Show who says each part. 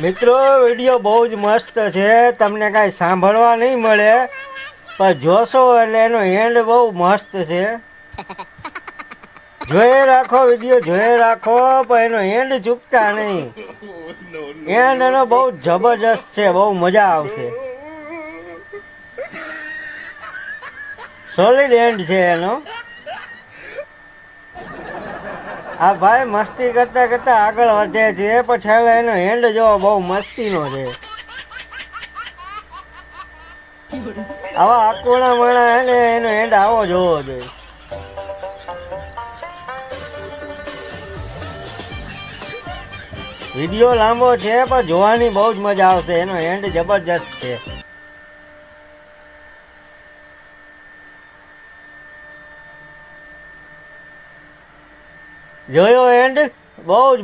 Speaker 1: મિત્રો વિડીયો બહુ જ મસ્ત છે, તમને કાંઈ સાંભળવા નહીં મળે પણ જોશો એટલે એનો એન્ડ બહુ મસ્ત છે. જોઈ રાખો વિડીયો, જોઈ રાખો પણ એનો એન્ડ ચૂકતા નહીં. એન્ડ એનો બહુ જબરજસ્ત છે, બહુ મજા આવશે. સોલિડ એન્ડ છે એનો. આ ભાઈ મસ્તી કરતા કરતા આગળ વધે છે પણ છેલ્લે એનો એન્ડ જોવો બહુ મસ્તીનો છે. આવા આકોણા માણા હે ને એનો એન્ડ આવો જોવો જોઈએ. વિડીયો લાંબો છે પણ જોવાની બહુ જ મજા આવશે, એનો એન્ડ જબરજસ્ત છે. જોયો એન્ડ? બહુ જ